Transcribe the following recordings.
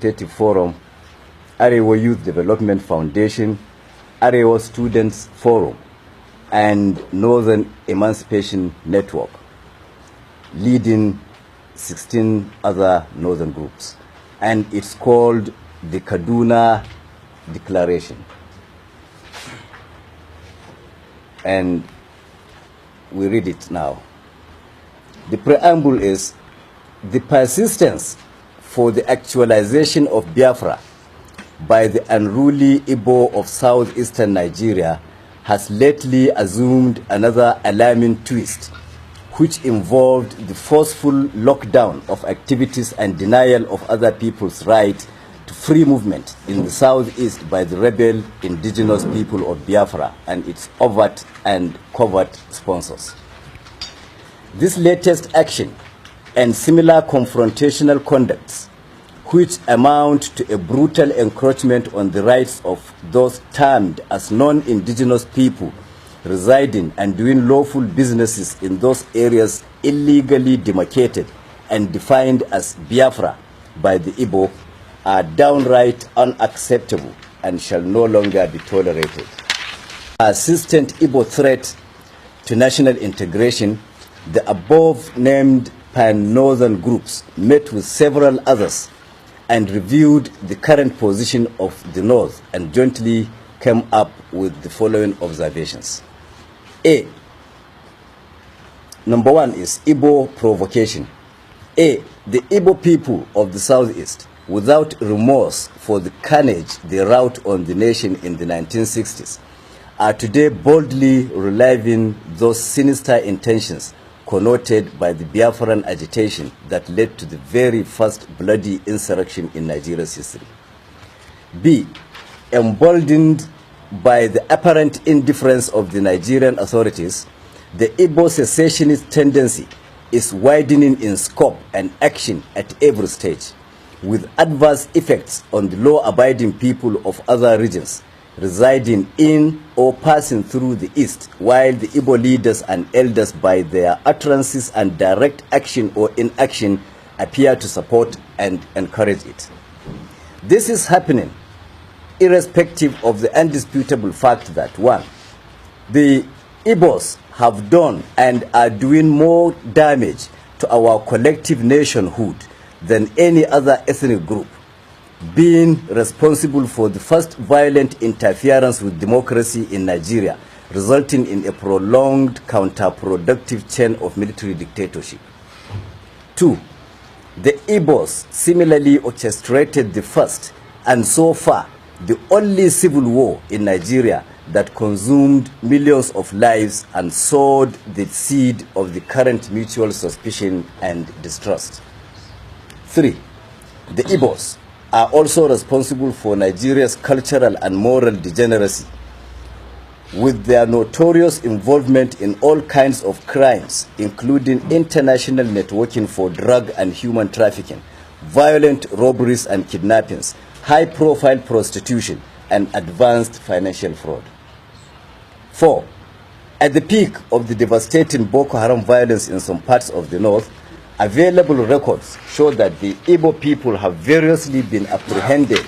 Consultative Forum, Arewa Youth Development Foundation, Arewa Students Forum, and Northern Emancipation Network, leading 16 other northern groups. And it's called the Kaduna Declaration. And we read it now. The preamble is: the persistence for the actualization of Biafra by the unruly Igbo of southeastern Nigeria has lately assumed another alarming twist, which involved the forceful lockdown of activities and denial of other people's right to free movement in the southeast by the rebel indigenous people of Biafra and its overt and covert sponsors. This latest action and similar confrontational conducts, which amount to a brutal encroachment on the rights of those termed as non-indigenous people residing and doing lawful businesses in those areas illegally demarcated and defined as Biafra by the Igbo, are downright unacceptable and shall no longer be tolerated. Persistent Igbo threat to national integration, the above-named pan-northern groups met with several others and reviewed the current position of the North and jointly came up with the following observations. A. Number one is Igbo provocation. A. The Igbo people of the Southeast, without remorse for the carnage they wrought on the nation in the 1960s, are today boldly reliving those sinister intentions connoted by the Biafran agitation that led to the very first bloody insurrection in Nigeria's history. B. Emboldened by the apparent indifference of the Nigerian authorities, the Igbo secessionist tendency is widening in scope and action at every stage, with adverse effects on the law-abiding people of other regions residing in or passing through the East, while the Igbo leaders and elders, by their utterances and direct action or inaction, appear to support and encourage it. This is happening irrespective of the undisputable fact that, one, the Igbos have done and are doing more damage to our collective nationhood than any other ethnic group, being responsible for the first violent interference with democracy in Nigeria, resulting in a prolonged counterproductive chain of military dictatorship. Two, the Igbos similarly orchestrated the first and so far the only civil war in Nigeria that consumed millions of lives and sowed the seed of the current mutual suspicion and distrust. Three, the Igbos are also responsible for Nigeria's cultural and moral degeneracy, with their notorious involvement in all kinds of crimes, including international networking for drug and human trafficking, violent robberies and kidnappings, high-profile prostitution, and advanced financial fraud. 4. At the peak of the devastating Boko Haram violence in some parts of the north, available records show that the Igbo people have variously been apprehended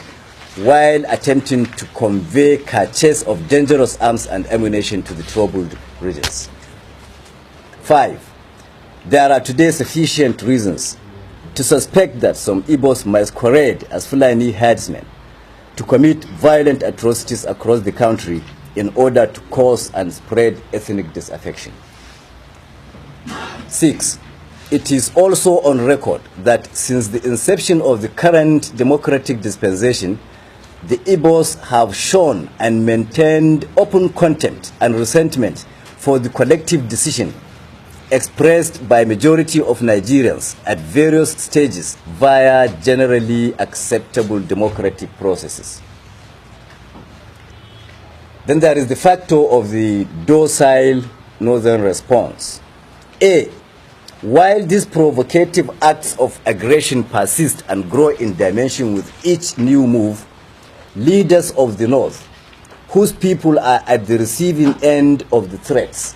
while attempting to convey caches of dangerous arms and ammunition to the troubled regions. 5. There are today sufficient reasons to suspect that some Igbos masquerade as Fulani herdsmen to commit violent atrocities across the country in order to cause and spread ethnic disaffection. 6. It is also on record that since the inception of the current democratic dispensation, the Igbos have shown and maintained open contempt and resentment for the collective decision expressed by majority of Nigerians at various stages via generally acceptable democratic processes. Then there is the factor of the docile northern response. A. While these provocative acts of aggression persist and grow in dimension with each new move, leaders of the North, whose people are at the receiving end of the threats,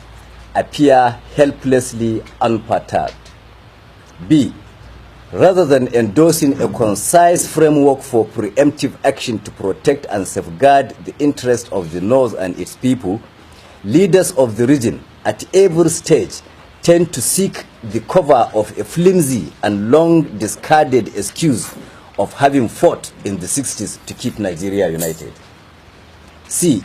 appear helplessly unperturbed. B. rather than endorsing a concise framework for preemptive action to protect and safeguard the interests of the North and its people, leaders of the region at every stage tend to seek the cover of a flimsy and long discarded excuse of having fought in the 60s to keep Nigeria united. C.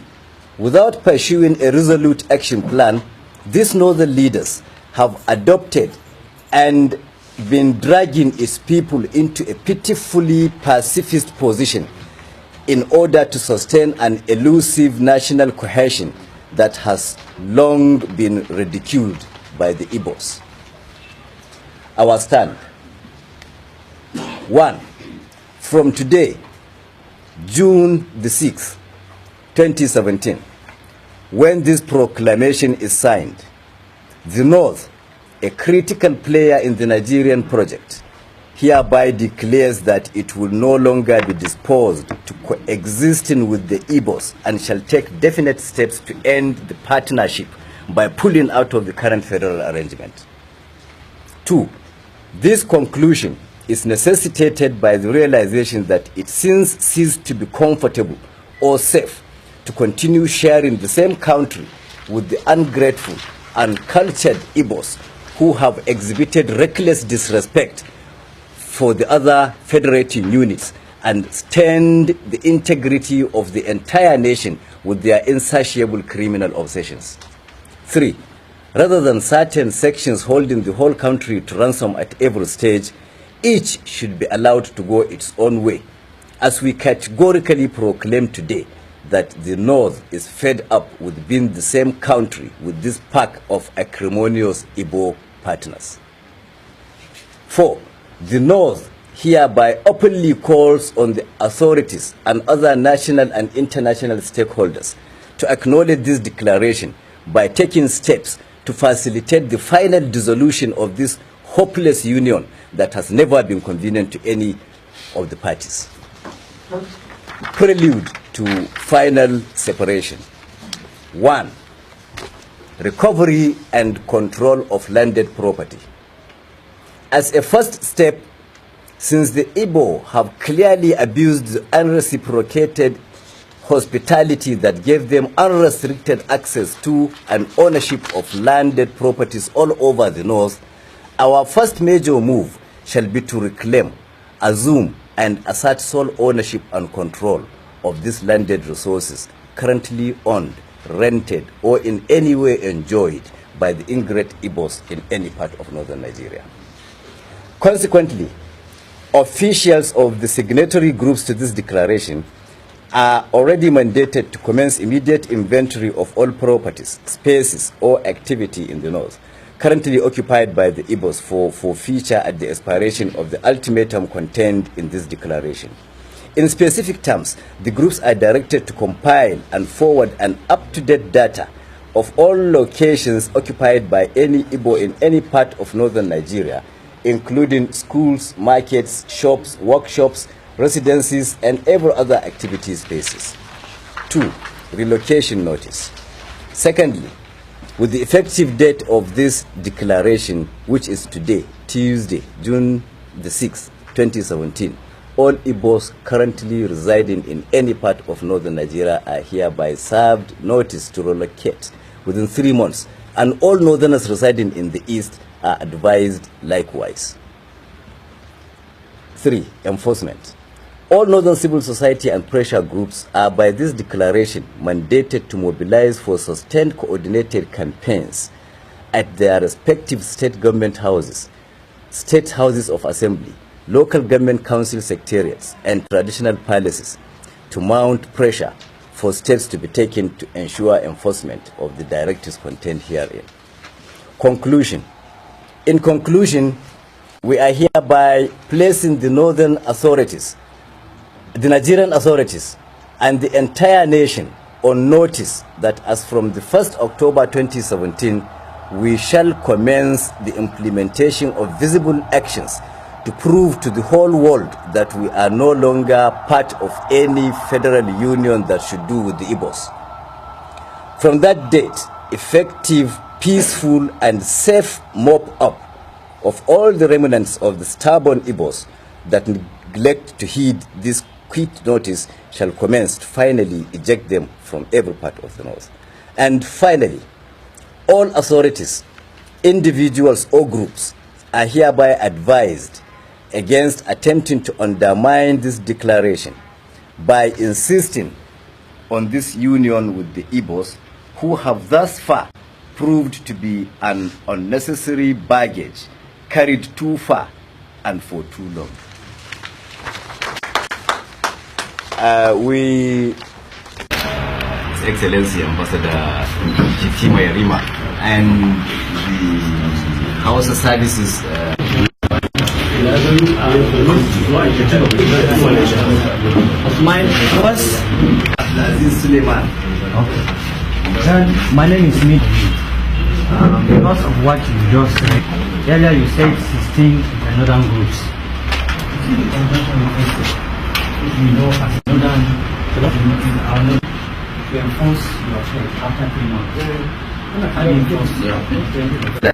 Without pursuing a resolute action plan, these northern leaders have adopted and been dragging its people into a pitifully pacifist position in order to sustain an elusive national cohesion that has long been ridiculed by the Igbos. Our stand. 1. From today, June the 6th, 2017, when this proclamation is signed, the North, a critical player in the Nigerian project, hereby declares that it will no longer be disposed to coexisting with the Igbos and shall take definite steps to end the partnership by pulling out of the current federal arrangement. 2. This conclusion is necessitated by the realization that it since ceased to be comfortable or safe to continue sharing the same country with the ungrateful and cultured Igbos who have exhibited reckless disrespect for the other federating units and stained the integrity of the entire nation with their insatiable criminal obsessions. 3. Rather than certain sections holding the whole country to ransom at every stage, each should be allowed to go its own way, as we categorically proclaim today that the North is fed up with being the same country with this pack of acrimonious Igbo partners. 4. The North hereby openly calls on the authorities and other national and international stakeholders to acknowledge this declaration by taking steps to facilitate the final dissolution of this hopeless union that has never been convenient to any of the parties. Prelude to final separation. 1. Recovery and control of landed property. As a first step, since the Igbo have clearly abused the unreciprocated hospitality that gave them unrestricted access to and ownership of landed properties all over the North, our first major move shall be to reclaim, assume, and assert sole ownership and control of these landed resources currently owned, rented, or in any way enjoyed by the ingrate Igbos in any part of northern Nigeria. Consequently, officials of the signatory groups to this declaration are already mandated to commence immediate inventory of all properties, spaces, or activity in the North currently occupied by the Igbos for forfeiture at the expiration of the ultimatum contained in this declaration. In specific terms, the groups are directed to compile and forward an up-to-date data of all locations occupied by any Igbo in any part of northern Nigeria, including schools, markets, shops, workshops, residencies, and every other activity spaces. 2. Relocation notice. Secondly, with the effective date of this declaration, which is today, Tuesday, June the 6th, 2017, all Igbos currently residing in any part of northern Nigeria are hereby served notice to relocate within 3 months, and all northerners residing in the east are advised likewise. 3. Enforcement. All northern civil society and pressure groups are by this declaration mandated to mobilize for sustained coordinated campaigns at their respective state government houses, state houses of assembly, local government council secretariats, and traditional palaces to mount pressure for steps to be taken to ensure enforcement of the directives contained herein. Conclusion. In conclusion, we are hereby placing the northern authorities, the Nigerian authorities, and the entire nation on notice that as from the 1st October 2017, we shall commence the implementation of visible actions to prove to the whole world that we are no longer part of any federal union that should do with the Igbos. From that date, effective, peaceful, and safe mop-up of all the remnants of the stubborn Igbos that neglect to heed this quit notice shall commence to finally eject them from every part of the north. And finally, all authorities, individuals or groups are hereby advised against attempting to undermine this declaration by insisting on this union with the Igbos, who have thus far proved to be an unnecessary baggage carried too far and for too long. His Excellency Ambassador Kitima Yarima and the Hausa services Mine was Aziz Suleiman. My name is Mid. Because of what you just said, earlier you said 16 northern groups. We know as northern to enforce your faith after 3 months.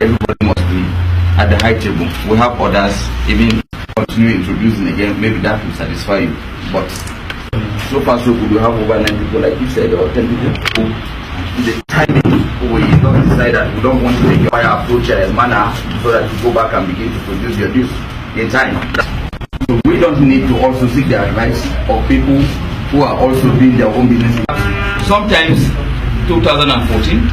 Everybody must be at the high table. We have others, even continue introducing again, maybe that will satisfy you. But so far so good, we have over 9 people, like you said, or 10 people. The timing, we don't decide that we don't want to take your fire approach manner so that you go back and begin to produce your news in time. So we don't need to also seek the advice of people who are also doing their own business. Sometimes, 2014,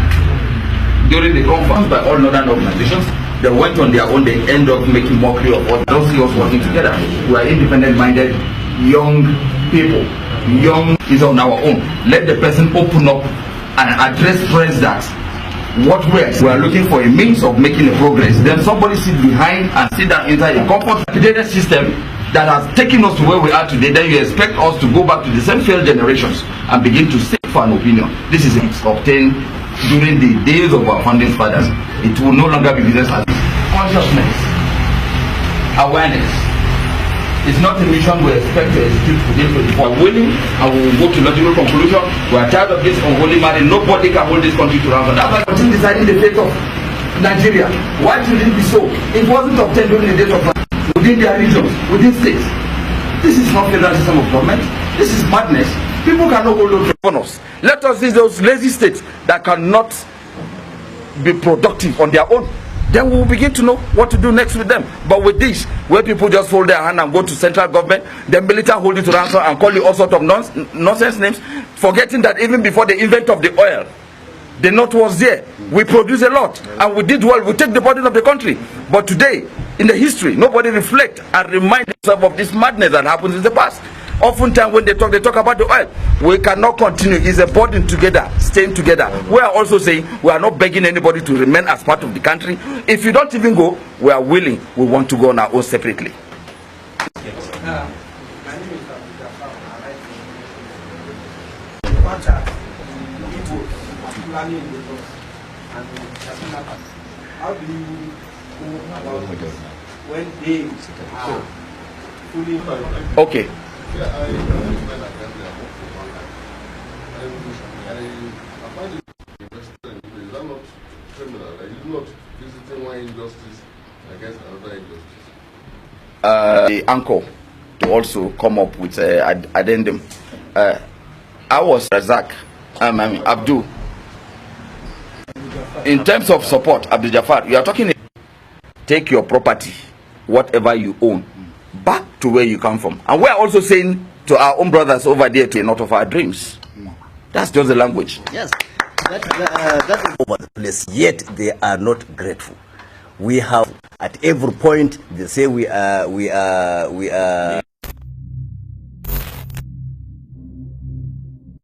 during the conference by all northern organizations, they went on their own, they end up making mockery of what. Don't see us working together. We are independent-minded, young people. Young is on our own. Let the person open up and address friends that what we are looking for a means of making a progress. Then somebody sit behind and sit down inside a complicated system that has taken us to where we are today. Then you expect us to go back to the same failed generations and begin to seek for an opinion. This is obtained during the days of our founding fathers. It will no longer be business as consciousness, awareness. It's not a mission we expect to execute today. We are willing and we will go to logical conclusion. We are tired of this unholy marriage. Nobody can hold this country to ransom. That's why we're deciding the fate of Nigeria. Why should it be so? It wasn't obtained during the days of within their regions, within states. This is not federal system of government. This is madness. People cannot hold on to us. Let us see those lazy states that cannot be productive on their own. Then we will begin to know what to do next with them. But with this, where people just fold their hand and go to central government, the military hold you to ransom and call you all sorts of nonsense names, forgetting that even before the invent of the oil, the North was there. We produced a lot and we did well. We take the burden of the country. But today, in the history, nobody reflect and remind themselves of this madness that happens in the past. Oftentimes when they talk about the oil. We cannot continue. It's a burden together, staying together. We are also saying we are not begging anybody to remain as part of the country. If you don't even go, we are willing. We want to go on our own separately. How do you go about when they are fully Okay. Yeah, I find it interesting. Is that not criminal? Like, it's not visiting one injustice against another injustice. The anchor to also come up with an addendum. I was Razak, Abdul. In terms of support, Abdul Jafar, you are talking. Take your property, whatever you own, back to where you come from. And we are also saying to our own brothers over there to not of our dreams. That's just the language. Yes, that is over the place. Yet they are not grateful. We have at every point they say we are